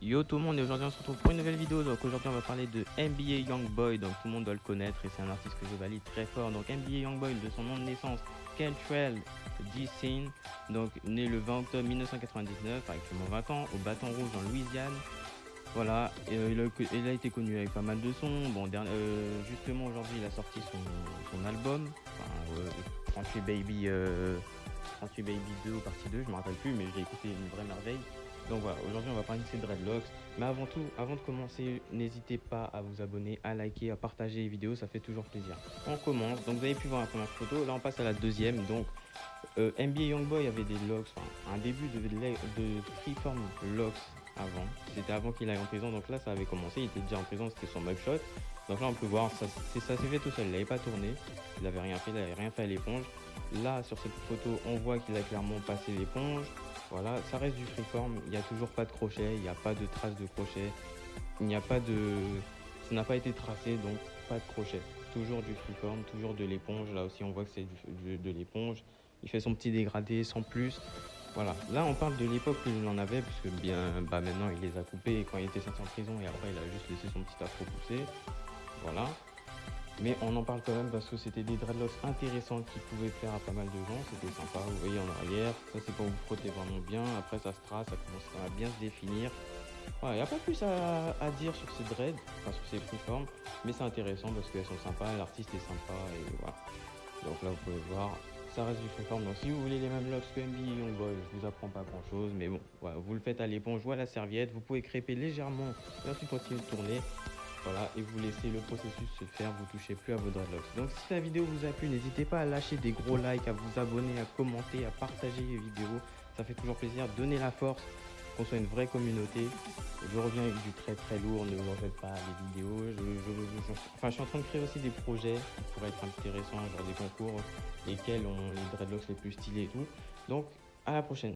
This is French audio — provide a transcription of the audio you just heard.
Yo tout le monde, et aujourd'hui on se retrouve pour une nouvelle vidéo. Donc aujourd'hui on va parler de NBA Youngboy. Donc tout le monde doit le connaître et c'est un artiste que je valide très fort. Donc NBA Youngboy, de son nom de naissance Kentrell Sin, donc né le 20 octobre 1999, actuellement 20 ans, au Bâton Rouge en Louisiane. Voilà, il a été connu avec pas mal de sons. Bon, justement aujourd'hui il a sorti son album, enfin, 38 Baby, 38 Baby 2 ou partie 2, je me rappelle plus, mais j'ai écouté une vraie merveille. Donc voilà, aujourd'hui on va parler de ces dreadlocks. Mais avant tout, avant de commencer, n'hésitez pas à vous abonner, à liker, à partager les vidéos, ça fait toujours plaisir. On commence, donc vous avez pu voir la première photo, là on passe à la deuxième. Donc NBA Youngboy avait des locks, enfin, un début de freeform locks avant. C'était avant qu'il aille en prison, donc là ça avait commencé, il était déjà en prison, c'était son mugshot. Donc là on peut voir, ça s'est fait tout seul, il n'avait pas tourné, il n'avait rien fait, il n'avait rien fait à l'éponge. Là sur cette photo on voit qu'il a clairement passé l'éponge. Voilà, ça reste du freeform, il n'y a toujours pas de crochet, il n'y a pas de trace de crochet, il n'y a pas de... ça n'a pas été tracé, donc pas de crochet. Toujours du freeform, toujours de l'éponge, là aussi on voit que c'est de l'éponge. Il fait son petit dégradé sans plus. Voilà, là on parle de l'époque où il en avait, puisque maintenant il les a coupés quand il était sorti en prison et après il a juste laissé son petit afro pousser. Voilà. Mais on en parle quand même parce que c'était des dreadlocks intéressants qui pouvaient plaire à pas mal de gens. C'était sympa, vous voyez en arrière. Ça c'est quand vous frottez vraiment bien. Après ça se trace, ça commence à bien se définir. Voilà, il n'y a pas plus à dire sur ces dreads, enfin sur ces freeform. Mais c'est intéressant parce qu'elles sont sympas, l'artiste est sympa et voilà. Donc là vous pouvez voir, ça reste du freeform. Donc si vous voulez les mêmes locks que NBA Youngboy, je vous apprends pas grand chose. Mais bon, voilà, vous le faites à l'éponge ou à la serviette. Vous pouvez crêper légèrement et ensuite continuer de tourner. Voilà, et vous laissez le processus se faire, vous touchez plus à vos dreadlocks. Donc si la vidéo vous a plu, n'hésitez pas à lâcher des gros likes, à vous abonner, à commenter, à partager les vidéos. Ça fait toujours plaisir, donnez la force, qu'on soit une vraie communauté. Je reviens avec du très très lourd, ne vous en faites pas les vidéos. Je suis en train de créer aussi des projets qui pourraient être intéressants, genre des concours, lesquels ont les dreadlocks les plus stylés et tout. Donc à la prochaine.